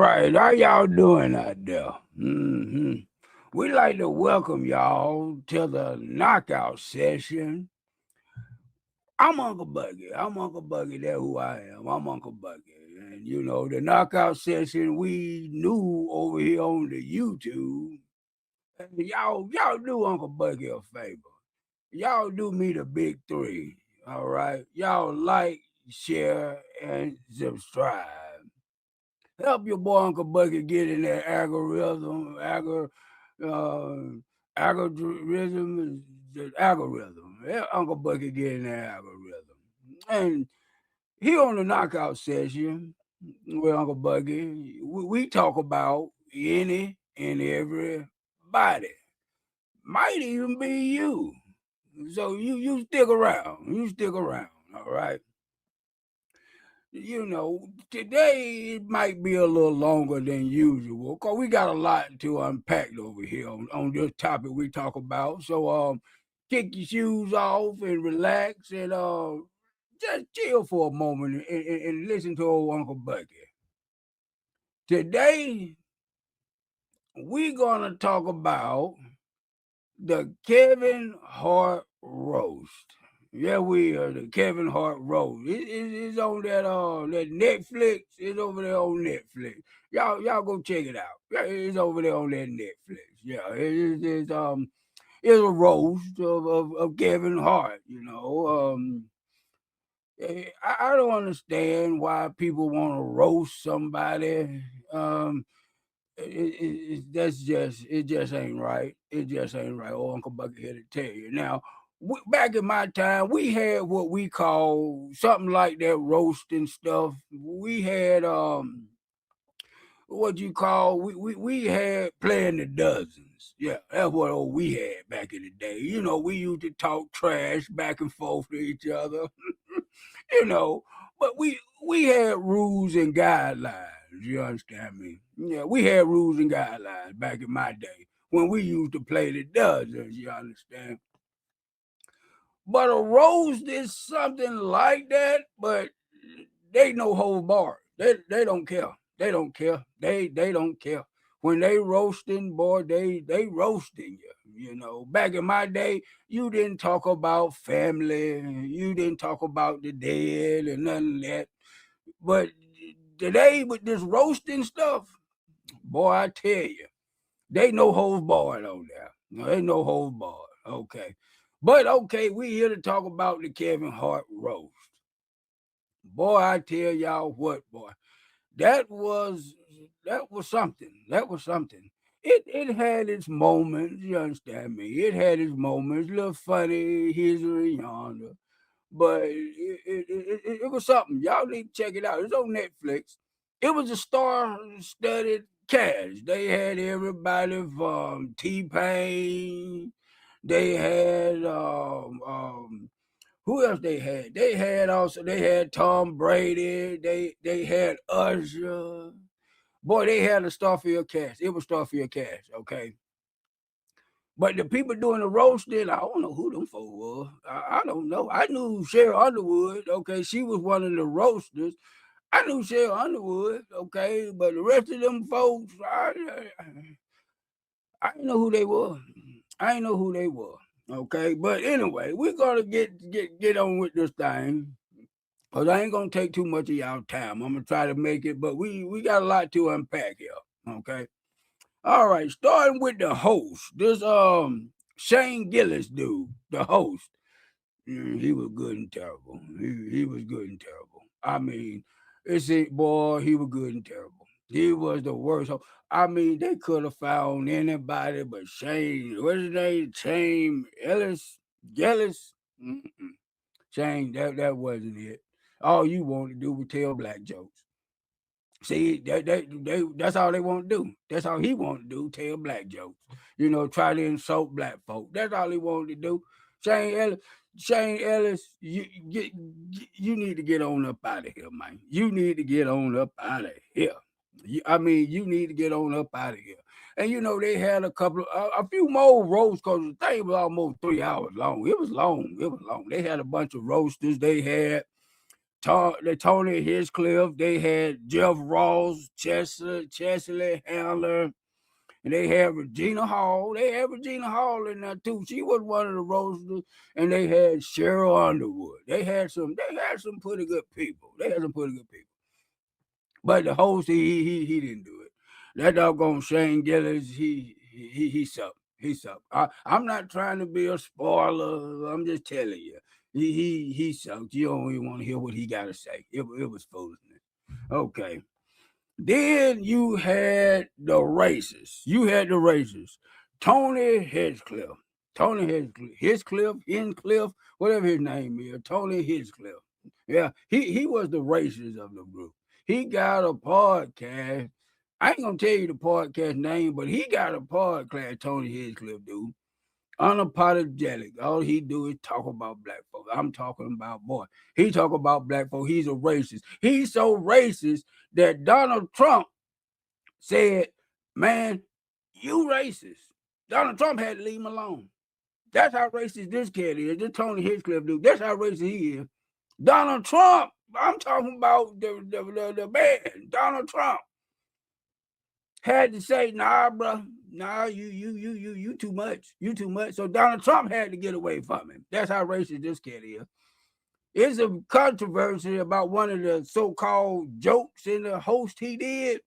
right. How y'all doing out there? We'd like to welcome y'all to the knockout session. I'm Uncle Buggy. I'm Uncle Buggy. That's who I am. I'm Uncle Buggy. And you know, the knockout session we knew over here on the YouTube. And y'all do Uncle Buggy a favor. Y'all do me the big three. All right. Y'all like, share, and subscribe. Help your boy Uncle Bucky get in that uh, algorithm, the algorithm. Yeah, Uncle Bucky get in that algorithm. And here on the knockout session with Uncle Bucky, we talk about any and everybody. Might even be you. So you stick around. You stick around, all right? Today it might be a little longer than usual because we got a lot to unpack over here on this topic we talk about. So, kick your shoes off and relax and just chill for a moment and listen to old Uncle Bucky. Today, we're going to talk about the Kevin Hart roast. Yeah, we are the Kevin Hart roast. It's on that Netflix. It's over there on Netflix. Y'all go check it out. Yeah, it's over there on that Netflix. Yeah, it's a roast of Kevin Hart. I don't understand why people want to roast somebody. Um, it just ain't right. It just ain't right. Oh, Uncle Bucky here to tell you. Now, back in my time, we had what we call something like that roasting stuff. We had what you call we had playing the dozens. Yeah, that's what we had back in the day. We used to talk trash back and forth to each other. you know, but we had rules and guidelines. You understand me? Yeah, we had rules and guidelines back in my day when we used to play the dozens. You understand? But a roast is something like that, but they no hold bar. They don't care. They don't care. They don't care. When they roasting, boy, they roasting you. Back in my day, you didn't talk about family, you didn't talk about the dead and none of that. But today with this roasting stuff, boy, I tell you, they no holds barred on there. No, they no holds barred. Okay. But okay, we here to talk about the Kevin Hart roast. Boy, I tell y'all what, boy. That was that was something. That was something. It had its moments, you understand me? It had its moments, a little funny here and yonder. But it was something. Y'all need to check it out. It's on Netflix. It was a star-studded cast. They had everybody from T-Pain. They had who else they had? They had Tom Brady. They had Usher. Boy, they had a Starfield cast. It was Starfield cast, okay. But the people doing the roasting, I don't know who them folks were. I don't know. I knew Cheryl Underwood. Okay, she was one of the roasters. I knew Cheryl Underwood. Okay, but the rest of them folks, I didn't know who they were. I didn't know who they were. Okay, but anyway, we're gonna get on with this thing. Cause I ain't gonna take too much of y'all time. I'm gonna try to make it, but we got a lot to unpack here. Okay. All right, starting with the host. This Shane Gillis dude, the host. He was good and terrible. He was good and terrible. I mean, it's it, boy. He was good and terrible. He was the worst. I mean, they could have found anybody but Shane. What's his name? Shane Ellis. Gillis. Mm-mm. Shane. That wasn't it. All you wanted to do was tell black jokes. See, that's all they want to do. That's all he want to do, tell black jokes. Try to insult black folk. That's all he wanted to do. Shane Ellis, Shane Ellis, you need to get on up out of here, man. You need to get on up out of here. You need to get on up out of here. And they had a few more roasts because the thing was almost 3 hours long. It was long. It was long. They had a bunch of roasters. They had Tony Hinchcliffe. They had Jeff Ross, Chesley Handler, and they had Regina Hall. They had Regina Hall in there too. She was one of the roasters, and they had Cheryl Underwood. They had some pretty good people. But the host, he didn't do it. That doggone Shane Gillis, he sucked. He sucked. I'm not trying to be a spoiler. I'm just telling you. He sucked. You don't even want to hear what he got to say. It was foolishness. Okay. Then you had the racists. Tony Hinchcliffe, whatever his name is. Tony Hinchcliffe. Yeah, he was the racist of the group. He got a podcast. I ain't gonna tell you the podcast name, but he got a podcast. Tony Hinchcliffe, dude. Unapologetic. All he do is talk about black folks. I'm talking about, boy. He talk about black folks. He's a racist. He's so racist that Donald Trump said, "Man, you racist." Donald Trump had to leave him alone. That's how racist this cat is. This Tony Hinchcliffe dude. That's how racist he is. Donald Trump. I'm talking about the man. Donald Trump had to say, "Nah, bro. Nah, you too much. You too much." So Donald Trump had to get away from him. That's how racist this cat is. It's a controversy about one of the so-called jokes in the host he did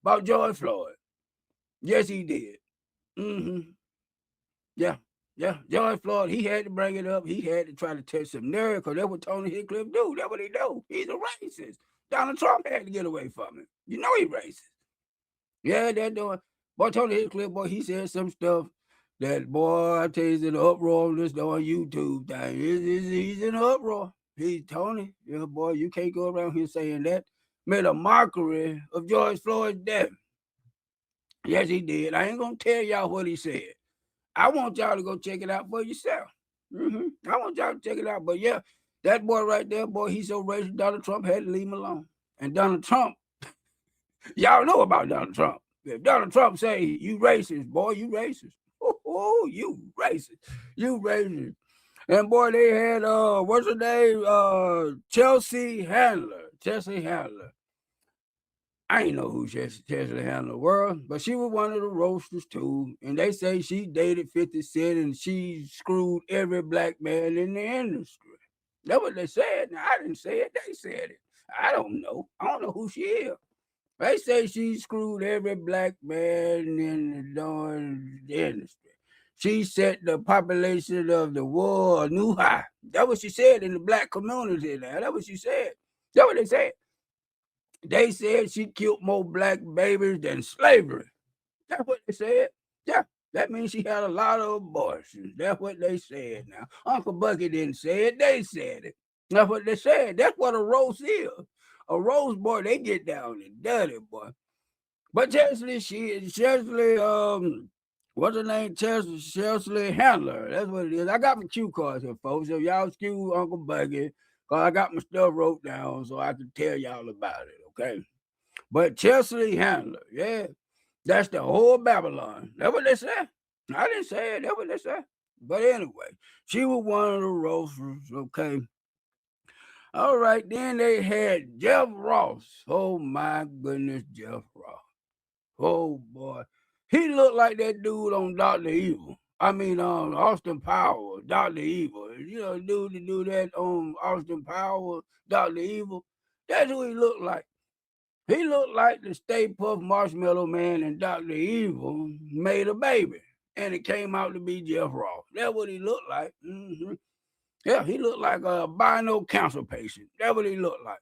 about George Floyd. Yes, he did. Mm-hmm. Yeah. George Floyd, he had to bring it up. He had to try to touch some nerve because that's what Tony Hinchcliffe do. That's what he do. He's a racist. Donald Trump had to get away from him. You know he's racist. Yeah, they're doing. Boy, Tony Hinchcliffe, boy, he said some stuff that, boy, I tell you, he's in an uproar on this on YouTube thing. He's in an uproar. Tony, yeah, boy, you can't go around here saying that. Made a mockery of George Floyd's death. Yes, he did. I ain't going to tell y'all what he said. I want y'all to go check it out for yourself. I want y'all to check it out. But yeah, that boy right there, boy, he's so racist, Donald Trump had to leave him alone. And Donald Trump, y'all know about Donald Trump. If Donald Trump say, "You racist, boy, you racist." Oh, you racist. You racist. And boy, they had, what's her name? Chelsea Handler. I ain't know who Chelsea Handler was, but she was one of the roasters too. And they say she dated 50 Cent and she screwed every black man in the industry. That's what they said. Now, I didn't say it. They said it. I don't know. I don't know who she is. They say she screwed every black man in the industry. She set the population of the world a new high. That's what she said in the black community now. That's what she said. That's what they said. They said she killed more black babies than slavery. That's what they said. Yeah, that means she had a lot of abortions. That's what they said now. Uncle Bucky didn't say it. They said it. That's what they said. That's what a roast is. A roast, boy, they get down and dirty, boy. But Chelsea, what's her name? Chelsea Handler. That's what it is. I got my cue cards here, folks. So y'all excuse Uncle Bucky, because I got my stuff wrote down so I can tell y'all about it, okay? But Chelsea Handler, yeah, that's the whole Babylon. That's what they said. I didn't say it. That's what they said. But anyway, she was one of the roasters, okay? All right, then they had Jeff Ross. Oh, my goodness, Jeff Ross. Oh, boy. He looked like that dude on Dr. Evil. I mean, Austin Powers, Dr. Evil. You know, the dude to do that on Austin Powers, Dr. Evil. That's who he looked like. He looked like the Stay Puft Marshmallow Man and Dr. Evil made a baby. And it came out to be Jeff Ross. That's what he looked like. Mm-hmm. Yeah, he looked like a albino cancer patient. That's what he looked like.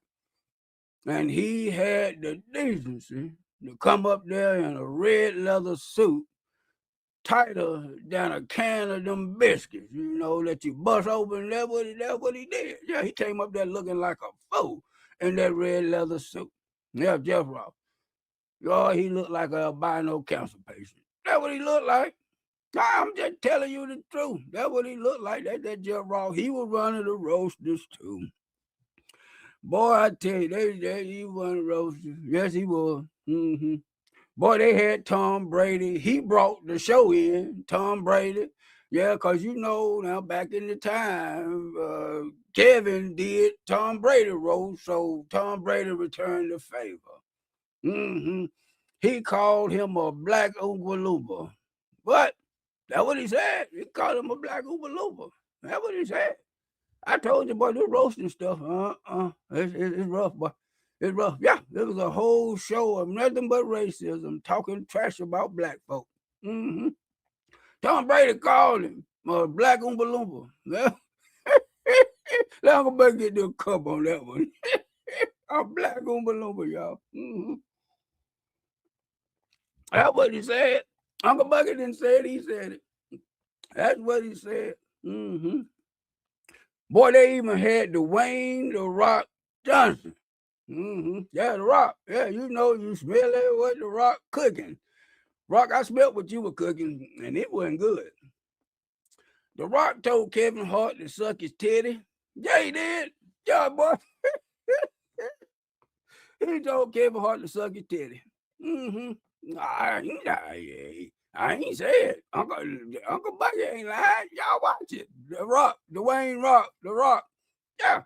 And he had the decency to come up there in a red leather suit, tighter than a can of them biscuits, you know, that you bust open. That's what he did. Yeah, he came up there looking like a fool in that red leather suit. Yeah, Jeff Ross. Oh, he looked like an albino cancer patient. That's what he looked like. I'm just telling you the truth. That's what he looked like. That Jeff Ross. He was running the roasters too. Boy, I tell you, he was running the roasters. Yes, he was. Boy, they had Tom Brady. He brought the show in. Tom Brady. Yeah, because you know now back in the time, Kelvin did Tom Brady roast, so Tom Brady returned the favor. Mm-hmm. He called him a black Oompa Loompa. But that's what he said. He called him a black Oompa Loompa. That's what he said. I told you, boy, this roasting stuff, it's rough, boy. It's rough. Yeah, it was a whole show of nothing but racism, talking trash about black folk. Mm-hmm. Tom Brady called him black Oompa Loompa. Let Uncle Buck get the cup on that one. A black Oompa Loompa, y'all. Mm-hmm. That's what he said. Uncle Bucket didn't say it, he said it. That's what he said. Mm-hmm. Boy, they even had Dwayne the Rock Johnson. Mm-hmm. Yeah, the Rock. Yeah, you know, you smell it, what the Rock cooking. Rock, I smelled what you were cooking, and it wasn't good. The Rock told Kevin Hart to suck his titty. Yeah, he did. Yeah, boy. He told Kevin Hart to suck his titty. Mm-hmm. I ain't say it. Uncle Bucky ain't lying. Y'all watch it. The Rock, Dwayne Rock, The Rock. Yeah.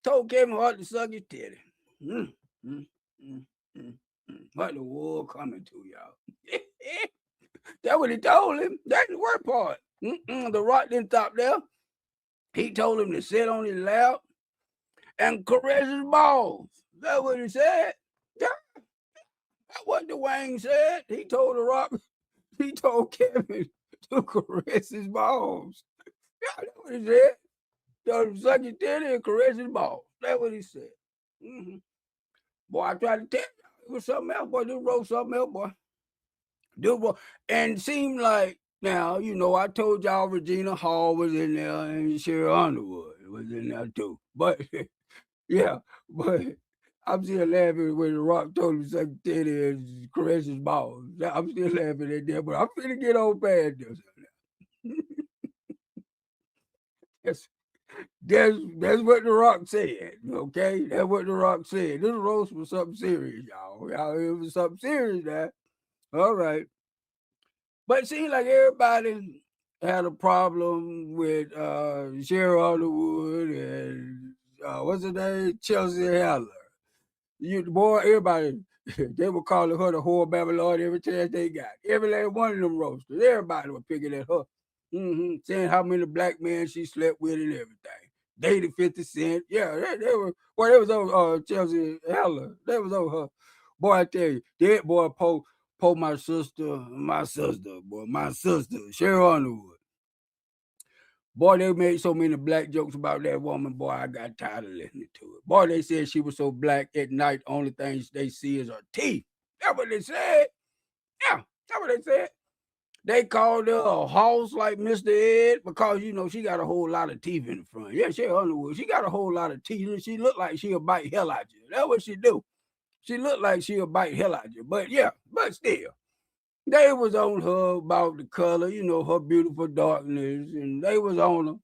Told Kevin Hart to suck his titty. Mm, mm, mm, mm, mm. What the war coming to y'all? That's what he told him. That's the worst part. The Rock didn't stop there. He told him to sit on his lap and caress his balls. That's what he said. Yeah, that's what Dwayne said. He told The Rock, he told Kevin to caress his balls. Yeah, that's what he said. Told him to suck his titty and caress his balls. That's what he said. Mm-hmm. Boy, I tried to tell you, it was something else, boy. This wrote something else, boy. And it seemed like, now, you know, I told y'all Regina Hall was in there and Sherry Underwood was in there too. But, yeah, but I'm still laughing when The Rock told him to suck his titty and caress his balls. I'm still laughing at that, but I'm finna get on past this. That's, that's what The Rock said, okay? That's what The Rock said. This roast was something serious, y'all. It was something serious now. All right. But it seems like everybody had a problem with Sherry Underwood and what's her name? Chelsea Handler. Boy, everybody, they were calling her the whore Babylon every chance they got. Every last one of them roasters, everybody was picking at her. Mm-hmm. Saying how many black men she slept with and everything. Dated 50 Cent. Yeah, they were, boy, they was on Chelsea Handler. They was on her. Boy, I tell you, that boy po my sister, boy, my sister, Sherry Underwood. Boy, they made so many black jokes about that woman. Boy, I got tired of listening to it. Boy, they said she was so black at night, only things they see is her teeth. That's what they said. Yeah, that's what they said. They called her a horse like Mr. Ed because, you know, she got a whole lot of teeth in the front. Yeah, Sherry Underwood, she got a whole lot of teeth, and she looked like she'll bite hell out you. That's what she do. She looked like she'll bite hell out you. But yeah, but still. They was on her about the color, you know, her beautiful darkness, and they was on her.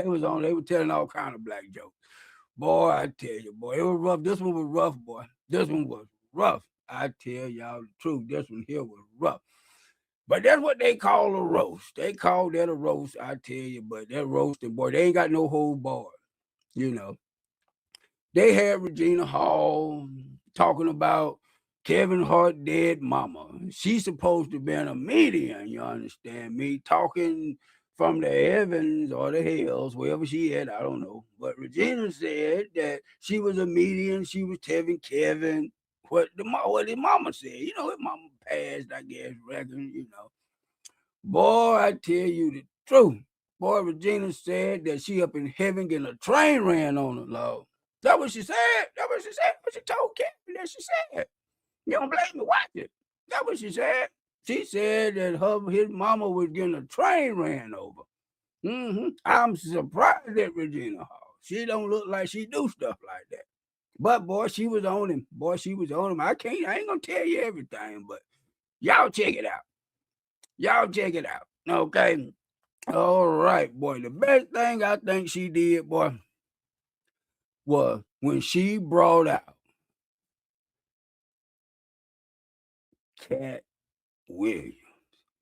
They were telling all kind of black jokes. Boy, I tell you, boy, it was rough. This one was rough, boy. This one was rough. I tell y'all the truth. This one here was rough. But that's what they call a roast. They call that a roast, I tell you, but that roasting, boy, they ain't got no whole bar, you know. They had Regina Hall talking about Kevin Hart dead mama. She's supposed to be a medium, you understand me, talking from the heavens or the hells, wherever she at, I don't know. But Regina said that she was a medium. She was telling Kevin what his mama said. You know, his mama passed, I guess, reckon, you know. Boy, I tell you the truth. Boy, Regina said that she up in heaven getting a train ran on her, Lord. That what she said. That what she said. What she told Kevin that she said. You don't blame me, watch it. That what she said. She said that his mama was getting a train ran over. Mm-hmm. I'm surprised at Regina Hall. She don't look like she do stuff like that. But boy, she was on him. Boy, she was on him. I ain't gonna tell you everything, but y'all check it out. Y'all check it out. Okay. All right, boy. The best thing I think she did, boy, was when she brought out Katt Williams.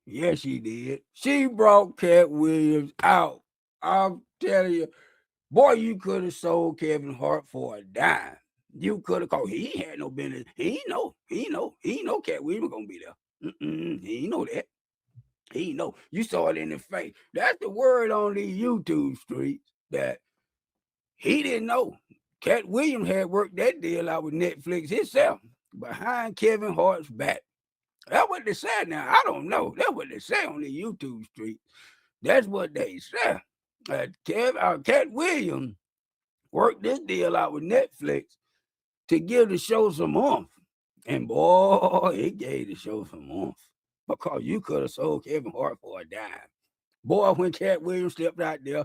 Yes, she did. She brought Katt Williams out. I'm telling you, boy, you could have sold Kevin Hart for a dime. You could have called. He had no business. He ain't know. He ain't know Katt Williams gonna be there. He ain't know that. He ain't know. You saw it in his face. That's the word on these YouTube streets that he didn't know. Katt Williams had worked that deal out with Netflix himself behind Kevin Hart's back. That's what they said now. I don't know. That's what they say on the YouTube street. That's what they say. Katt Williams worked this deal out with Netflix to give the show some oomph. And boy, it gave the show some oomph. Because you could have sold Kevin Hart for a dime. Boy, when Katt Williams stepped out there,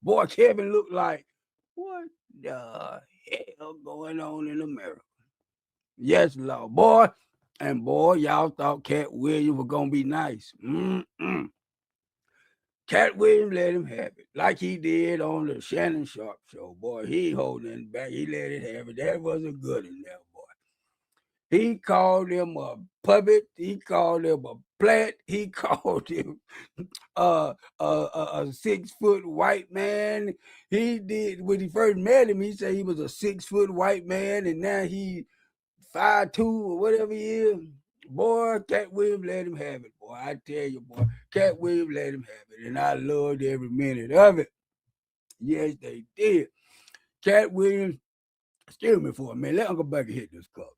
boy, Kevin looked like, what the hell going on in America? Yes, Lord. Boy, and boy, y'all thought Katt Williams was going to be nice. Katt Williams let him have it, like he did on the Shannon Sharp show. Boy, he ain't holding it back. He let it have it. That wasn't good in there, boy. He called him a puppet. He called him a plat. He called him a 6-foot white man. He did when he first met him. He said he was a 6-foot white man, and now he 5'2" or whatever he is. Boy, Katt Williams let him have it, boy. I tell you, boy, Katt Williams let him have it, and I loved every minute of it. Yes, they did. Katt Williams, excuse me for a minute. Let Uncle Bucky hit this cup.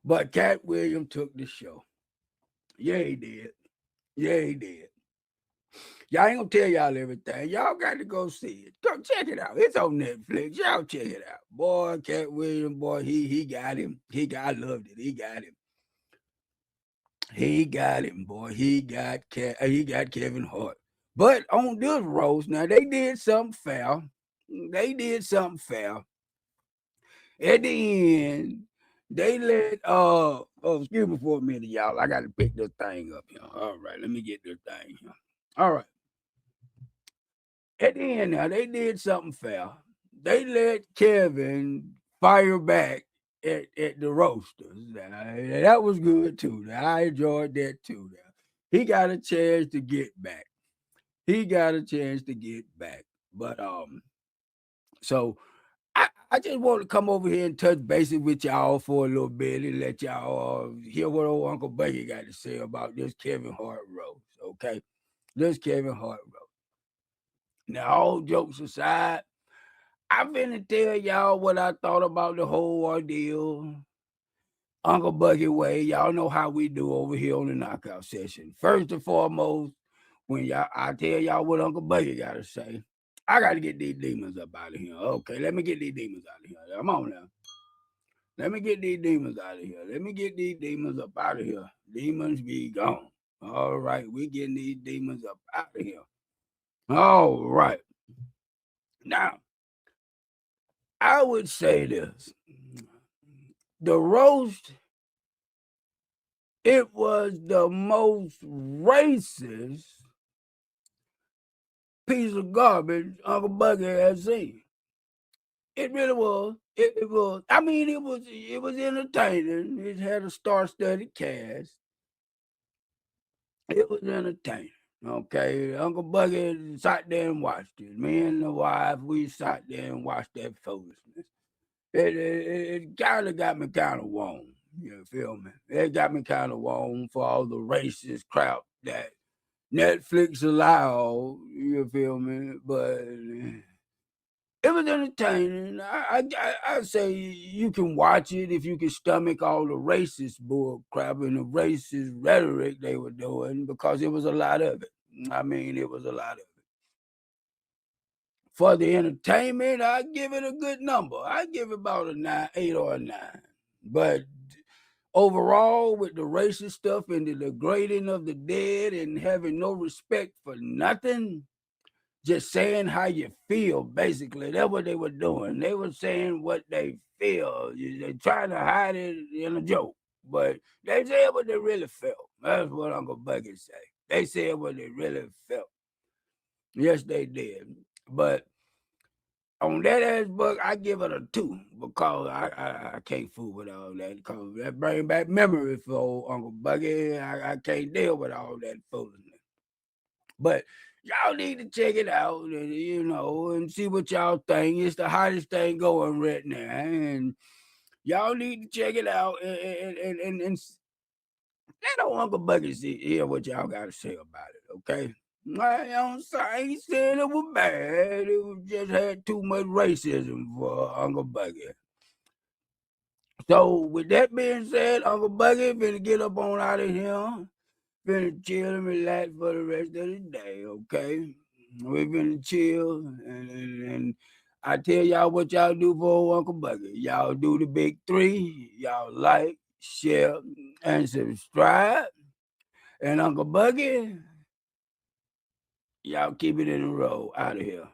But Katt Williams took the show. Yeah, he did. Yeah, he did. Y'all ain't gonna tell y'all everything. Y'all got to go see it. Go check it out. It's on Netflix. Y'all check it out. Boy, Katt Williams, boy, he got him. I loved it. He got him. He got him, boy. He got Kevin Hart. But on this roast, now they did something foul. They did something foul. At the end, they let excuse me for a minute, y'all. I gotta pick this thing up here. All right, let me get this thing here. All right. At the end now, they did something foul. They let Kelvin fire back at the roasters. That was good too. I enjoyed that too. He got a chance to get back. He got a chance to get back. But so I just want to come over here and touch bases with y'all for a little bit and let y'all hear what old Uncle Bucky got to say about this Kevin Hart roast. Okay, this Kevin Hart roast. Now, all jokes aside, I'm finna tell y'all what I thought about the whole ordeal. Uncle Bucky way, y'all know how we do over here on the knockout session. First and foremost, when I tell y'all what Uncle Bucky gotta say, I gotta get these demons up out of here. Okay, let me get these demons out of here. Come on now. Let me get these demons out of here. Let me get these demons up out of here. Demons be gone. All right, we getting these demons up out of here. All right. Now, I would say this. The roast, it was the most racist piece of garbage Uncle Bucky has seen. It really was. It was. I mean, it was entertaining. It had a star-studded cast. It was entertaining. Okay, Uncle Bucky sat there and watched it. Me and the wife, we sat there and watched that foolishness. It kind of got me kind of warm. You feel me? It got me kind of warm for all the racist crap that Netflix allowed. You feel me? But it was entertaining. I say you can watch it if you can stomach all the racist bull crap and the racist rhetoric they were doing because it was a lot of it. I mean, it was a lot of it. For the entertainment, I give it a good number. I give it about a 8 or a 9. But overall, with the racist stuff and the degrading of the dead and having no respect for nothing, just saying how you feel, basically. That's what they were doing. They were saying what they feel. They trying to hide it in a joke, but they said what they really felt. That's what Uncle Bucky say. They said what they really felt. Yes, they did. But On that aspect, I give it a 2 because I can't fool with all that because that bring back memory for old Uncle Bucky. I can't deal with all that foolishness. But y'all need to check it out and and see what y'all think. It's the hottest thing going right now, and y'all need to check it out and let old Uncle Bucky hear what y'all got to say about it. Okay. I ain't saying it was bad. It was just had too much racism for Uncle Bucky. So with that being said, Uncle Bucky finna get up on out of here. Finna chill and relax for the rest of the day, okay? We finna chill and I tell y'all what y'all do for old Uncle Bucky. Y'all do the big 3. Y'all like, share, and subscribe. And Uncle Bucky, y'all keep it in a row out of here.